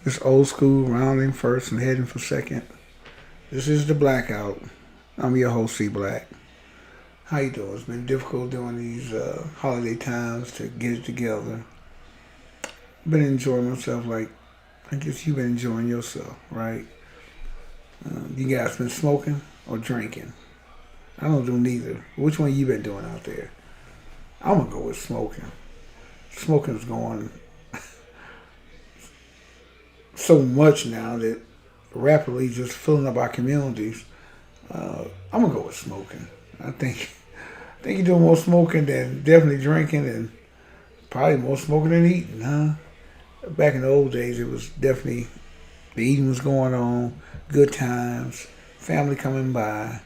It's old school, rounding first and heading for second. This is the Blackout. I'm your host, C Black. How you doing? It's been difficult during these holiday times to get it together. Been enjoying myself like I guess you've been enjoying yourself, right? You guys been smoking or drinking? I don't do neither. Which one you been doing out there? I'm gonna go with smoking. Smoking's going so much now that rapidly just filling up our communities. I'm gonna go with smoking. I think I think you're doing more smoking than definitely drinking, and probably more smoking than eating, huh? Back in the old days, it was definitely the eating was going on, good times, family coming by,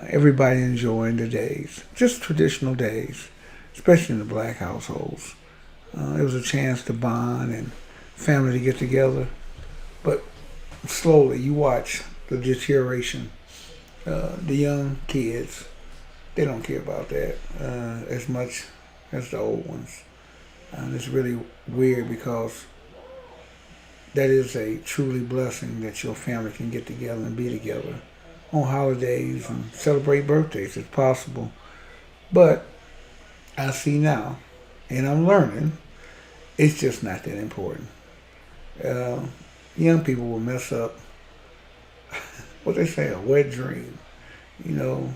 everybody enjoying the days, just traditional days, especially in the black households. It was a chance to bond and family to get together, but slowly you watch the deterioration. The young kids, they don't care about that as much as the old ones. And it's really weird because that is a truly blessing that your family can get together and be together on holidays and celebrate birthdays if possible. But I see now, and I'm learning, it's just not that important. Uh, Young people will mess up what they say, a wet dream. You know,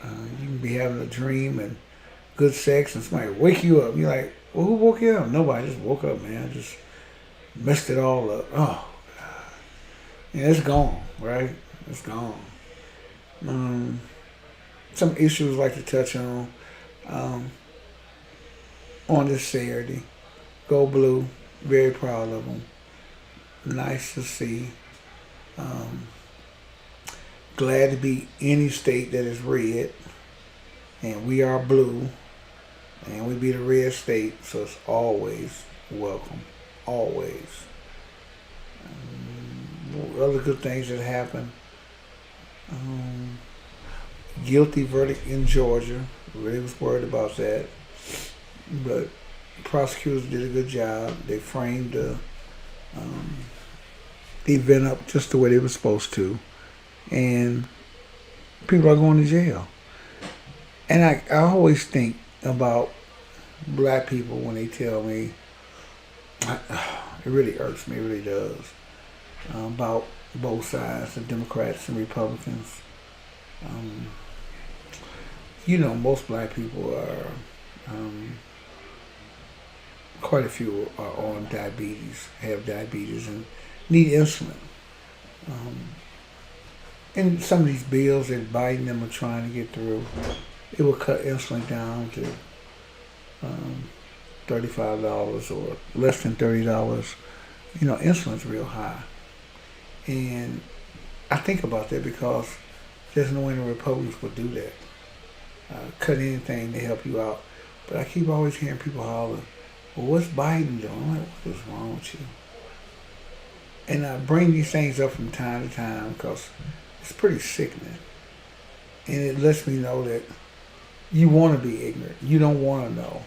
you can be having a dream and good sex and somebody wake you up. You're like, well, who woke you up? Nobody. I just woke up, man. I just messed it all up. Oh, yeah, it's gone, right? It's gone. Um, some issues I'd like to touch um, on this Saturday. Go Blue. Very proud of them. Nice to see. Um, Glad to be any state that is red, and we are blue, and we be the red state, so it's always welcome. Always. Other good things that happen. Um, Guilty verdict in Georgia. Really was worried about that, but prosecutors did a good job. They framed um, the event up just the way they were supposed to, and people are going to jail. And I always think about black people when they tell me, it really irks me, it really does, about both sides, the Democrats and Republicans. Um, most black people are, um, quite a few are on diabetes, have diabetes, and need insulin. Um, and some of these bills that Biden them are trying to get through, it will cut insulin down to um, $35 or less than $30. Insulin's real high, and I think about that because there's no way the Republicans would do that. Cut anything to help you out, but I keep always hearing people holler, "Well, what's Biden doing?" I'm like, "What is wrong with you?" And I bring these things up from time to time because it's pretty sickening, and it lets me know that you want to be ignorant. You don't want to know.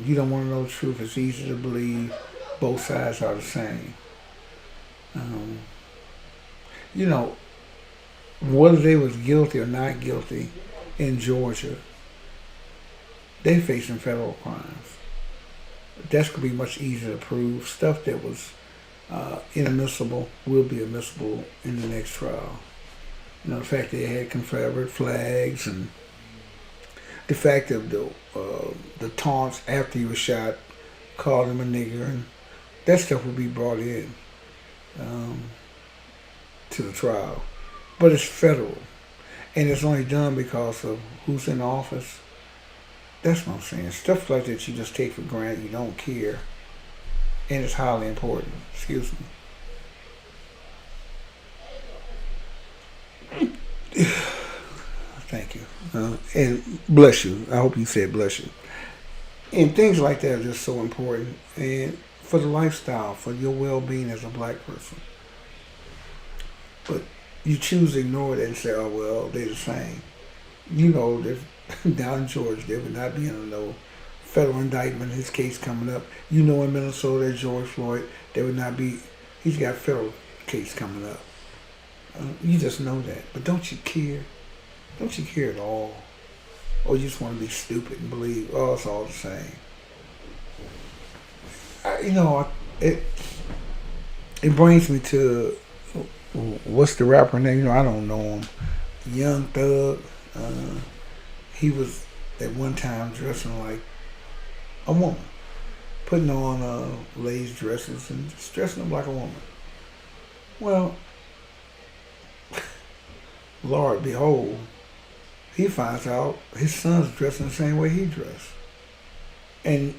You don't want to know the truth. It's easy to believe both sides are the same. Um, you know, whether they was guilty or not guilty in Georgia, they facing federal crimes. That's going to be much easier to prove. Stuff that was inadmissible will be admissible in the next trial. The fact they had Confederate flags and the fact of the taunts after he was shot, called him a nigger, and that stuff will be brought in um, to the trial. But it's federal, and it's only done because of who's in office. That's what I'm saying. Stuff like that you just take for granted, you don't care, and it's highly important. Excuse me. Thank you. And bless you. I hope you said bless you. And things like that are just so important. And for the lifestyle, for your well being as a black person. But you choose to ignore that and say, oh, well, they're the same. That down in Georgia, they would not be under no federal indictment, his case coming up. You know, in Minnesota, George Floyd, there would not be. He's got a federal case coming up. You just know that, but don't you care? Don't you care at all? Or you just want to be stupid and believe, oh, it's all the same. It brings me to what's the rapper name? I don't know him. Young Thug. He was at one time dressing like a woman, putting on lace dresses and just dressing up like a woman. Well, Lord behold, he finds out his son's dressing the same way he dressed. And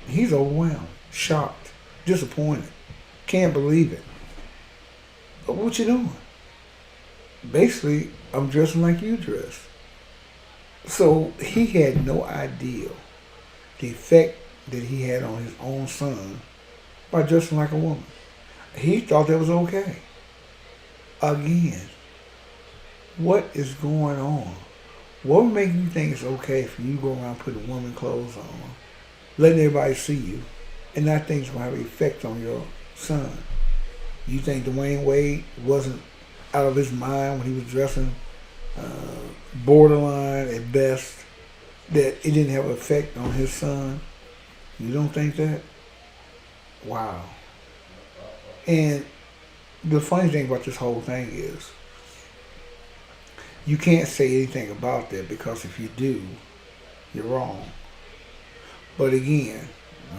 he's overwhelmed, shocked, disappointed, can't believe it. But what you doing? Basically, I'm dressing like you dress. So he had no idea the effect that he had on his own son by dressing like a woman. He thought that was okay. Again, what is going on? What would make you think it's okay for you to go around putting woman clothes on, letting everybody see you, and not think it's going to have an effect on your son? You think Dwayne Wade wasn't out of his mind when he was dressing borderline at best, that it didn't have an effect on his son? You don't think that? Wow. And the funny thing about this whole thing is, you can't say anything about that, because if you do, you're wrong. But again,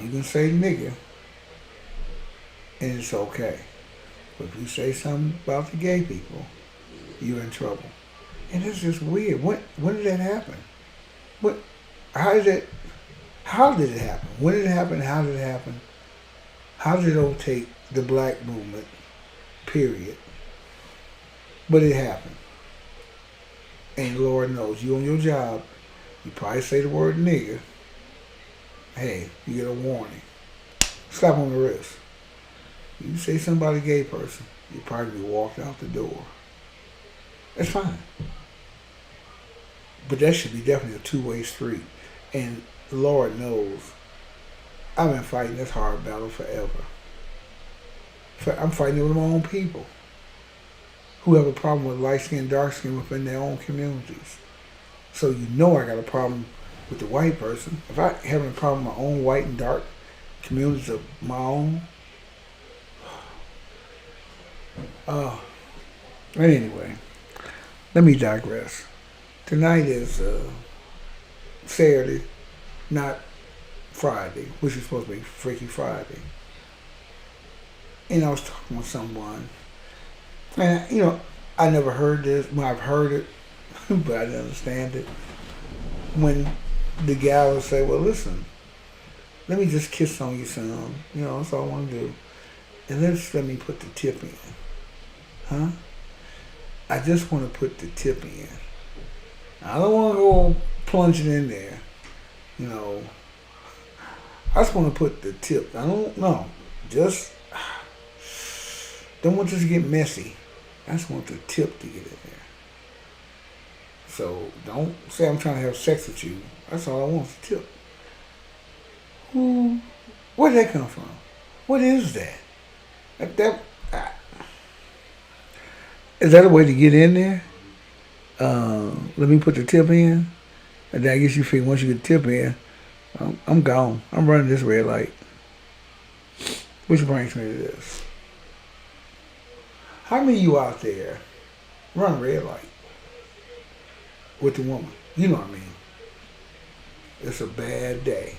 you can say nigga, and it's okay. But if you say something about the gay people, you're in trouble. And it's just weird. When did that happen? How did it happen? When did it happen? How did it happen? How did it overtake the black movement? Period. But it happened. And Lord knows, you on your job, you probably say the word nigger, hey, you get a warning. Slap on the wrist. You say something about a gay person, you probably be walked out the door. That's fine. But that should be definitely a two-way street. And Lord knows, I've been fighting this hard battle forever. I'm fighting it with my own people who have a problem with light skin, dark skin within their own communities. So you know I got a problem with the white person. If I having a problem with my own white and dark communities of my own, anyway, let me digress. Tonight is Saturday, not Friday, which is supposed to be Freaky Friday. And I was talking with someone, and I never heard this. Well, I've heard it, but I didn't understand it. When the guy would say, well, listen, let me just kiss on you some, that's all I want to do. And let me put the tip in. Huh? I just want to put the tip in. I don't want to go plunging in there. I just want to put the tip. I don't know. Don't want this to get messy. I just want the tip to get in there. So don't say I'm trying to have sex with you. That's all I want is the tip. Where did that come from? What is that? Is that a way to get in there? Let me put the tip in. And then I guess you figure once you get the tip in, I'm gone. I'm running this red light. Which brings me to this. How many of you out there run red light with the woman? You know what I mean. It's a bad day.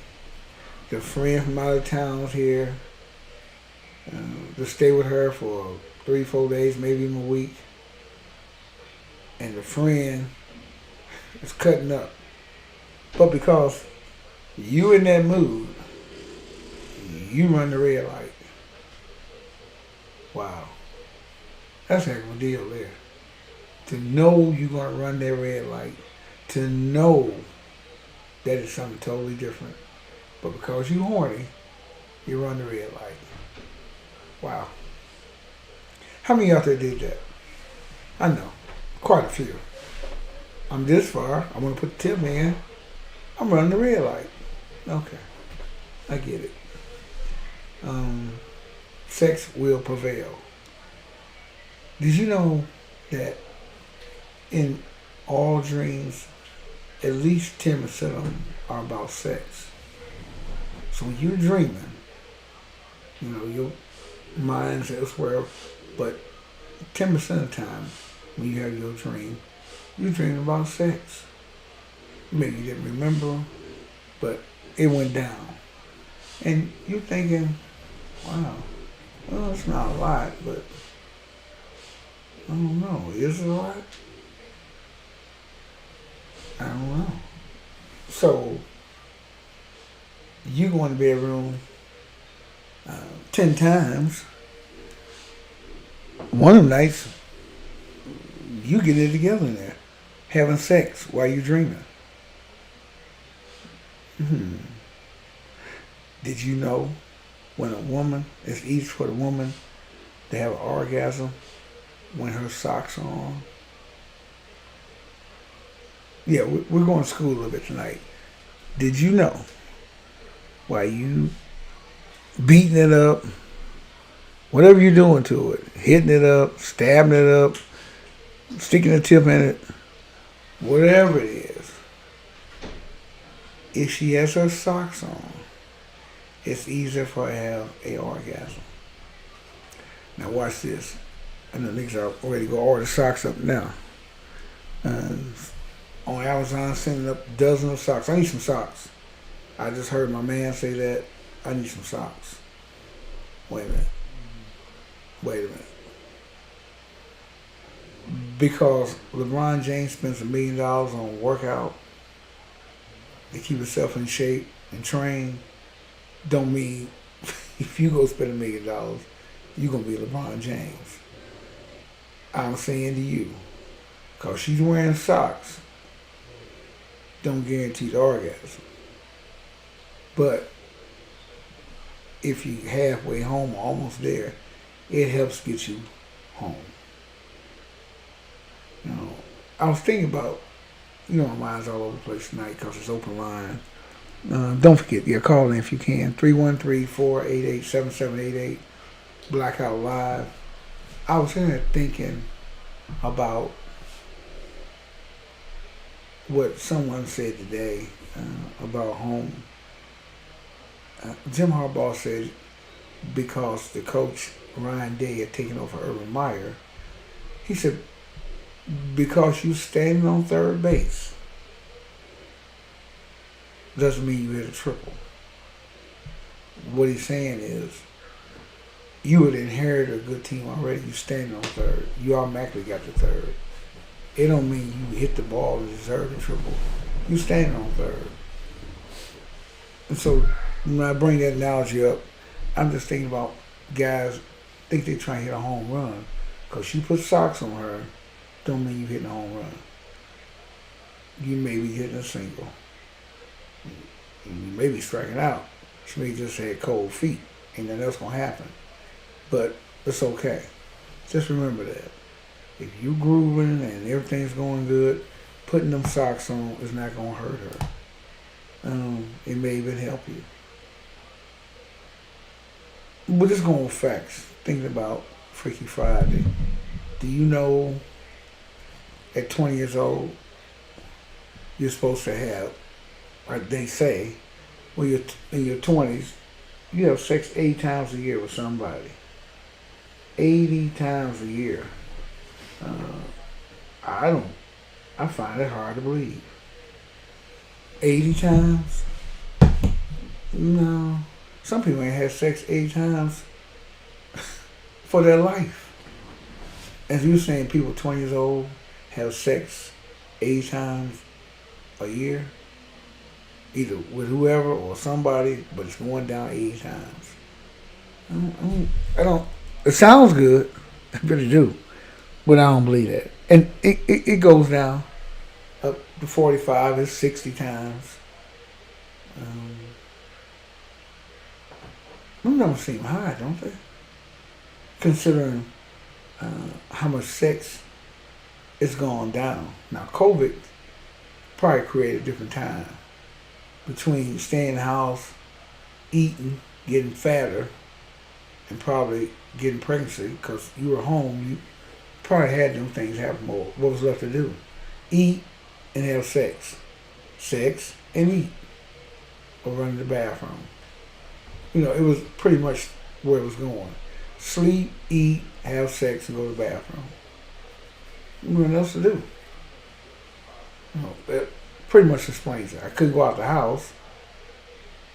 The friend from out of town's here. To stay with her for 3-4 days, maybe even a week. And the friend is cutting up. But because you in that mood, you run the red light. Wow. That's a heck of a deal there. To know you're going to run that red light. To know that it's something totally different. But because you're horny, you run the red light. Wow. How many out there did that? I know. Quite a few. I'm this far. I'm going to put the tip in. I'm running the red light. Okay, I get it. Um, Sex will prevail. Did you know that in all dreams, at least 10% of them are about sex? So when you're dreaming, your mind's elsewhere, but 10% of the time when you have your dream, you're dreaming about sex. Maybe you didn't remember, but it went down. And you're thinking, wow, well, it's not a lot, but I don't know. Is it a lot? I don't know. So you go in the bedroom 10 times. One of them nights, you get it together in there, having sex while you're dreaming. Hmm. Did you know when a woman, it's easy for the woman to have an orgasm when her socks are on? Yeah, we're going to school a little bit tonight. Did you know while you beating it up, whatever you're doing to it, hitting it up, stabbing it up, sticking a tip in it, whatever it is, if she has her socks on, it's easier for her to have a orgasm. Now watch this. I know niggas are ready to go order socks up now. Uh, on Amazon, sending up dozens of socks. I need some socks. I just heard my man say that. I need some socks. Wait a minute. Wait a minute. Because LeBron James spends $1 million on a workout to keep himself in shape and train, don't mean if you go spend $1 million, you're gonna be LeBron James. I'm saying to you, cause she's wearing socks, don't guarantee the orgasm. But if you halfway home, almost there, it helps get you home. I was thinking about, my mind's all over the place tonight because it's open line. Don't forget, call in if you can. 313-488-7788. Blackout Live. I was in there thinking about what someone said today about home. Jim Harbaugh said because the coach Ryan Day had taken over Urban Meyer, he said because you standing on third base doesn't mean you hit a triple. What he's saying is you would inherit a good team already. You standing on third. You automatically got the third. It don't mean you hit the ball and deserve the triple. You standing on third. And so when I bring that analogy up, I'm just thinking about guys think they trying to hit a home run. Because she put socks on her, don't mean you hitting a home run. You may be hitting a single. You may be striking out. She may just had cold feet. Ain't nothing else gonna happen. But it's okay. Just remember that. If you grooving and everything's going good, putting them socks on is not gonna hurt her. It may even help you. We're just going with facts. Thinking about Freaky Friday. Do you know at 20 years old, you're supposed to have, like they say, when you're in your 20s, you have sex 80 times a year with somebody. 80 times a year. I find it hard to believe. 80 times? No. Some people ain't had sex 80 times for their life. As you saying, people 20 years old have sex 80 times a year, either with whoever or somebody, but it's going down 80 times. I don't. It sounds good, I really do, but I don't believe that. And it goes down up to 45, it's 60 times. Them numbers seem high, don't they? Considering how much sex is gone down. Now, COVID probably created a different time. between staying in the house, eating, getting fatter, and probably getting pregnancy because you were home. You probably had them things happen more. What was left to do? Eat and have sex. Sex and eat or run to the bathroom. It was pretty much where it was going. Sleep, eat, have sex, and go to the bathroom. Nothing else to do. That pretty much explains it. I couldn't go out the house.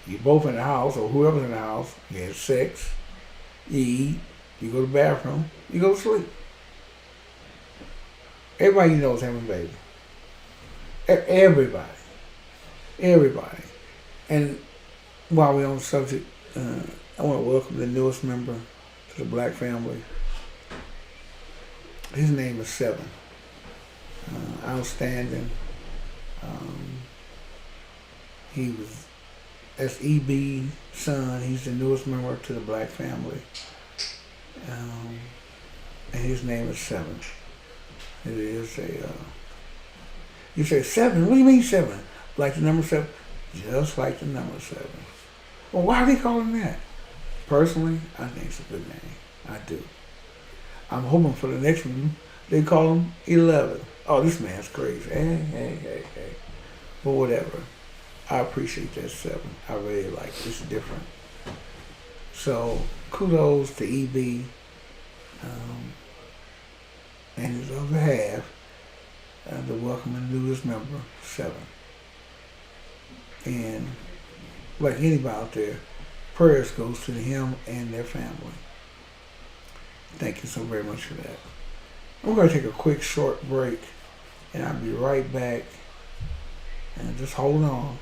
You both in the house, or whoever's in the house, you had sex, you eat, you go to the bathroom, you go to sleep. Everybody you know is having a baby. Everybody. Everybody. And while we're on the subject, I want to welcome the newest member to the Black family. His name is Seven. Outstanding. That's EB's son. He's the newest member to the Black family. And his name is Seven. It is you say seven? What do you mean seven? Like the number seven? Just like the number seven. Well, why do they call him that? Personally, I think it's a good name. I do. I'm hoping for the next one, they call him 11. Oh, this man's crazy. Hey. But whatever. I appreciate that 7. I really like it. It's different. So, kudos to EB and his other half, the welcoming newest member, 7. And like anybody out there, prayers goes to him and their family. Thank you so very much for that. I'm going to take a quick short break, and I'll be right back. And just hold on,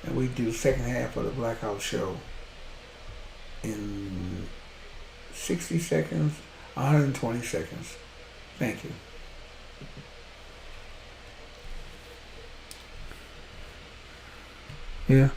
and we do the second half of the Blackout show in 60 seconds, 120 seconds. Thank you. Yeah.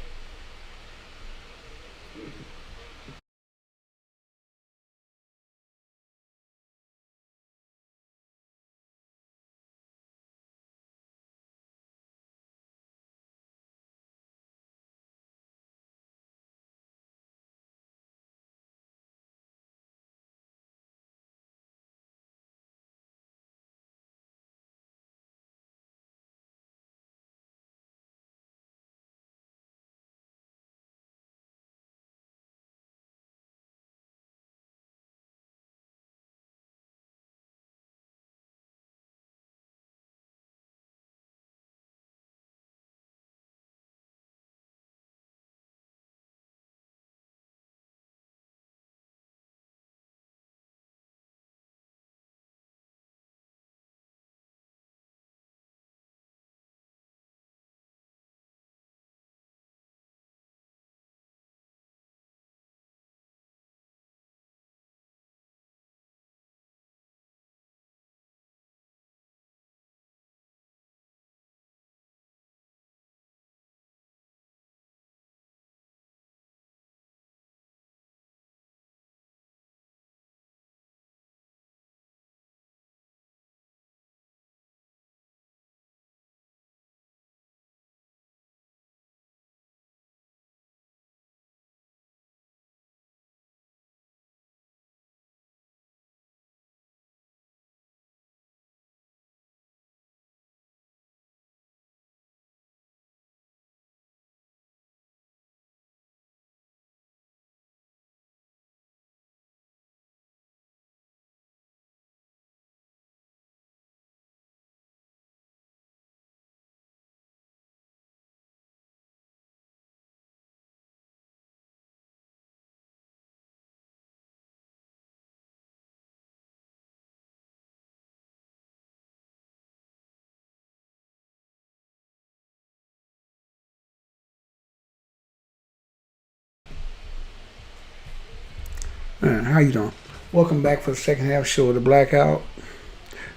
How you doing? Welcome back for the second half show of the Blackout.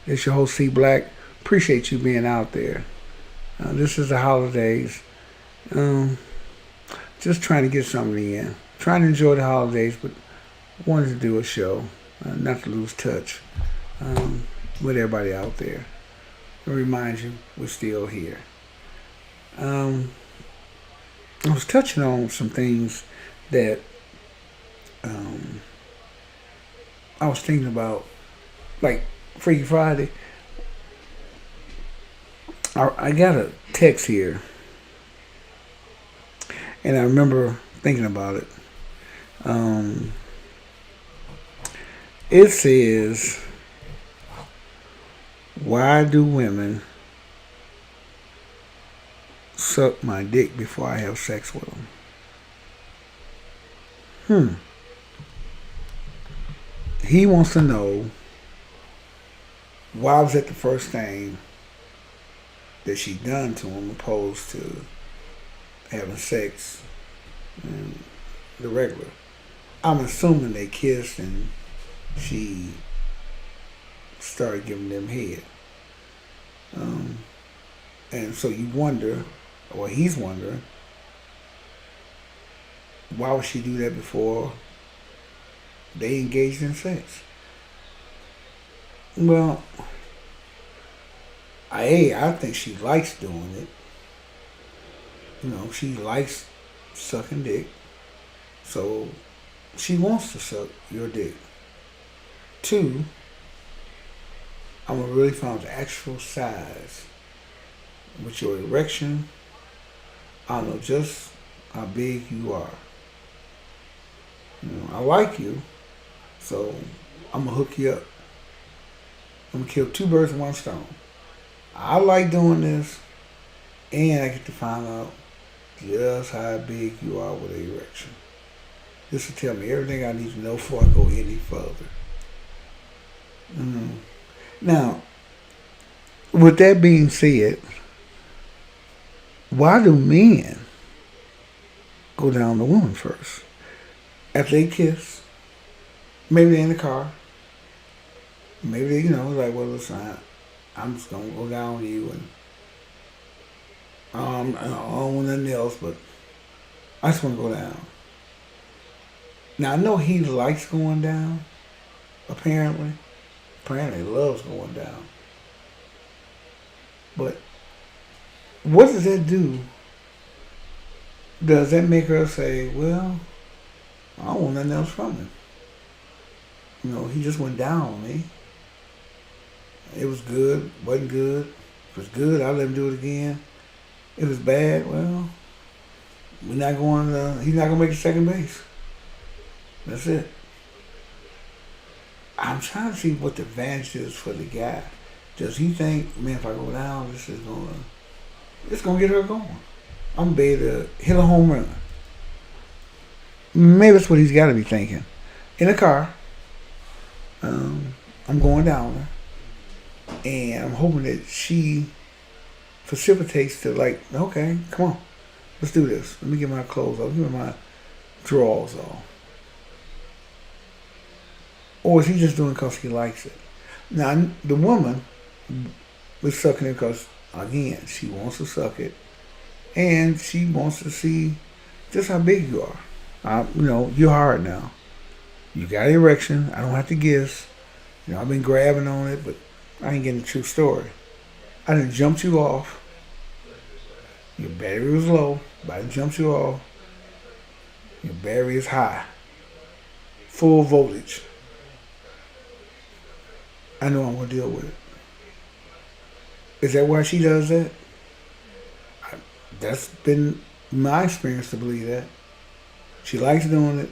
It's your host C Black. Appreciate you being out there. This is the holidays. Um, just trying to get something in. Trying to enjoy the holidays, but wanted to do a show, not to lose touch with everybody out there. To remind you, we're still here. Um, I was touching on some things that um, I was thinking about, like Freaky Friday. I got a text here, and I remember thinking about it. Um, it says, "Why do women suck my dick before I have sex with them?" Hmm. He wants to know why was that the first thing that she done to him, opposed to having sex and the regular. I'm assuming they kissed and she started giving them head. Um, and so you wonder, or he's wondering, why would she do that before they engaged in sex? Well, I think she likes doing it. You know, she likes sucking dick. So she wants to suck your dick. Two, I'm gonna really find the actual size with your erection. I know just how big you are. You know, I like you, so I'm gonna hook you up. I'm gonna kill two birds with one stone. I like doing this, and I get to find out just how big you are with an erection. This will tell me everything I need to know before I go any further. Mm. Now, with that being said, why do men go down the woman first? After they kiss, maybe they're in the car, maybe they, like, well, listen, I'm just gonna go down on you, and I don't want nothing else, but I just want to go down. Now I know he likes going down. Apparently, apparently loves going down. But what does that do? Does that make her say, "Well, I don't want nothing else from him"? You know, he just went down on me. It was good, wasn't good. If it was good, I'll let him do it again. If it was bad, well, we're not going. He's not gonna make the second base. That's it. I'm trying to see what the advantage is for the guy. Does he think, man, if I go down, it's gonna get her going. I'm gonna be able to hit a home run. Maybe that's what he's got to be thinking. In a car, I'm going down there, and I'm hoping that she precipitates to, like, okay, come on, let's do this. Let me get my clothes off. Give me my drawers off. Or is he just doing it because he likes it? Now, the woman was sucking it because, again, she wants to suck it. And she wants to see just how big you are. You're hard now. You got an erection. I don't have to guess. I've been grabbing on it, but I ain't getting the true story. I done jumped you off. Your battery was low, but I done jumped you off. Your battery is high. Full voltage. I know I'm going to deal with it. Is that why she does that? That's been my experience to believe that. She likes doing it.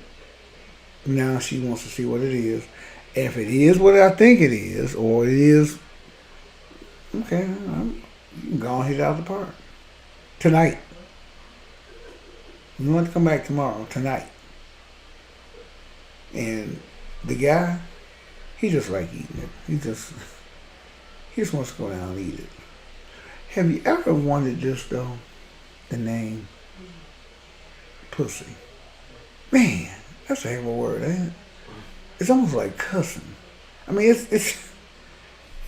Now she wants to see what it is. If it is what I think it is, or it is, okay, you can go and hit it out of the park. Tonight. You want to come back tomorrow, tonight. And the guy, he just like eating it. He just wants to go down and eat it. Have you ever wondered this though? The name pussy. Man, that's a heck of a word, ain't it? It's almost like cussing. I mean,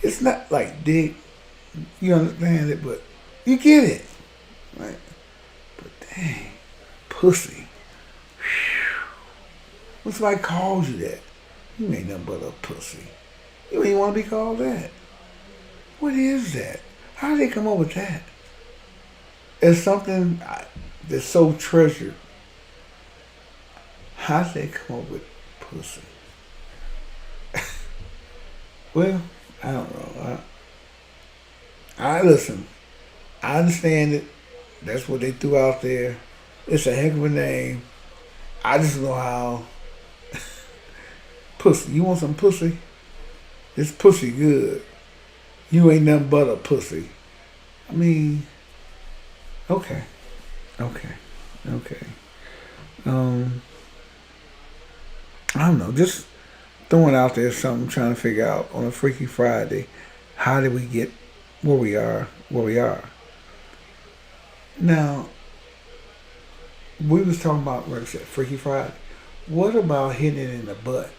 it's not like dick. You understand it, but you get it, right? But dang, pussy. Whew. When somebody calls you that, you ain't nothing but a pussy. You don't even want to be called that. What is that? How did they come up with that? It's something that's so treasured. How did they come up with pussy? Well, I don't know. I listen. I understand it. That's what they threw out there. It's a heck of a name. I just know how pussy. You want some pussy? This pussy good. You ain't nothing but a pussy. I mean, okay, okay, okay. Um, I don't know. Just throwing out there something, trying to figure out on a Freaky Friday, how did we get where we are? Where we are now? We was talking about, like I said, Freaky Friday. What about hitting it in the butt?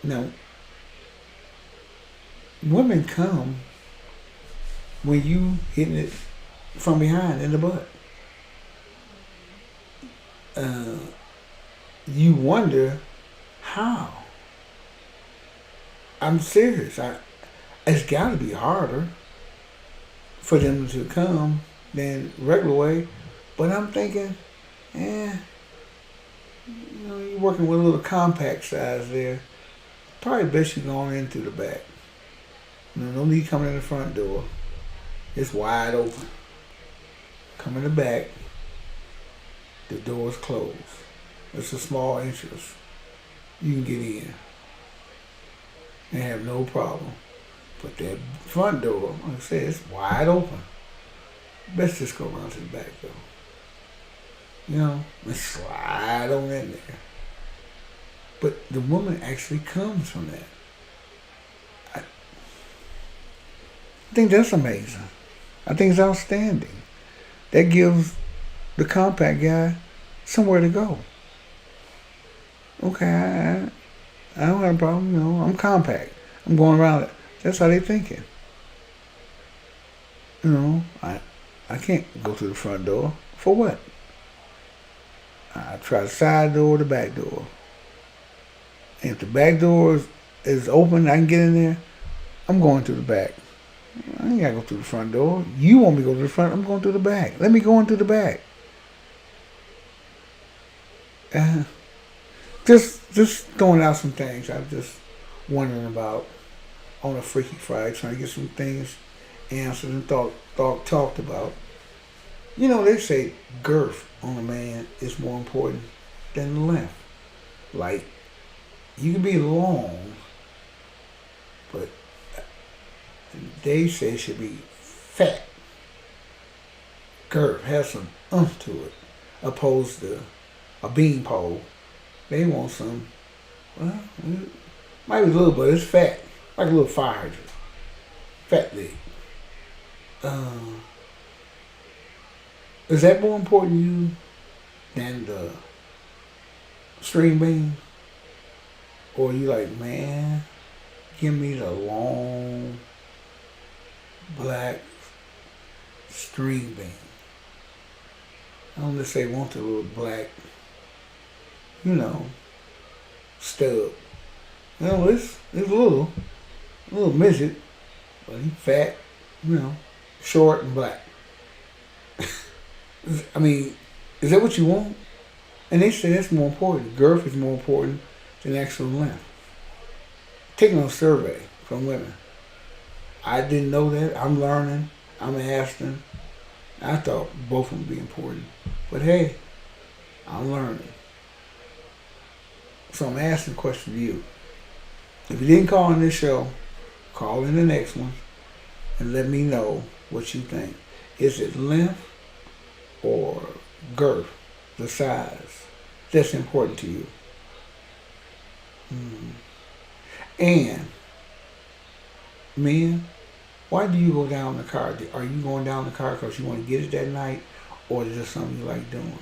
Now, women come when you hitting it from behind in the butt. Uh, you wonder how. I'm serious. It's got to be harder for them to come than regular way. But I'm thinking, you're working with a little compact size there. Probably best you going in through the back. No need coming in the front door. It's wide open. Come in the back. The door's closed. It's a small entrance. You can get in and have no problem. But that front door, like I said, it's wide open. Best just go around to the back though. And slide on in there. But the woman actually comes from that. I think that's amazing. I think it's outstanding. That gives the compact guy somewhere to go. Okay, I don't have a problem. I'm compact. I'm going around it. That's how they thinking. I can't go through the front door. For what? I try the side door or the back door. And if the back door is open, I can get in there, I'm going through the back. I ain't got to go through the front door. You want me to go to the front, I'm going through the back. Let me go in through the back. Just throwing out some things I'm just wondering about on a Freaky Friday, trying to get some things answered and talked about. They say girth on a man is more important than length. Like, you can be long, but they say it should be fat. Girth has some oomph to it, opposed to a beanpole. They want some, well, it might be a little, but it's fat, like a little fire hydrant. Fat leg. Is that more important to you than the string bean? Or you like, man, give me the long black string bean. I don't just say want the little black, stub. It's a little midget, but he's fat, short and black. I mean, is that what you want? And they say that's more important. Girth is more important than actual length. Taking a survey from women. I didn't know that. I'm learning. I'm asking. I thought both of them would be important. But hey, I'm learning. So I'm asking a question to you. If you didn't call in this show, call in the next one and let me know what you think. Is it length or girth, the size, that's important to you? And men, why do you go down the car? Are you going down the car because you want to get it that night, or is it something you like doing?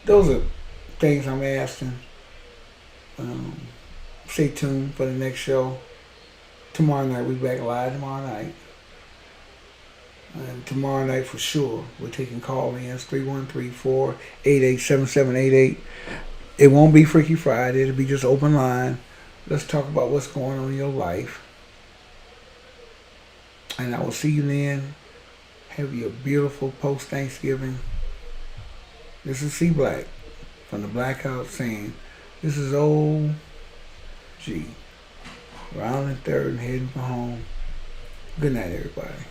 Those are things I'm asking. Stay tuned for the next show. Tomorrow night, we'll be back live tomorrow night. And tomorrow night for sure, we're taking call-ins, 313-488-7788. It won't be Freaky Friday. It'll be just open line. Let's talk about what's going on in your life. And I will see you then. Have you a beautiful post Thanksgiving. This is C Black from the Blackout saying, this is old G. Round and third and heading for home. Good night, everybody.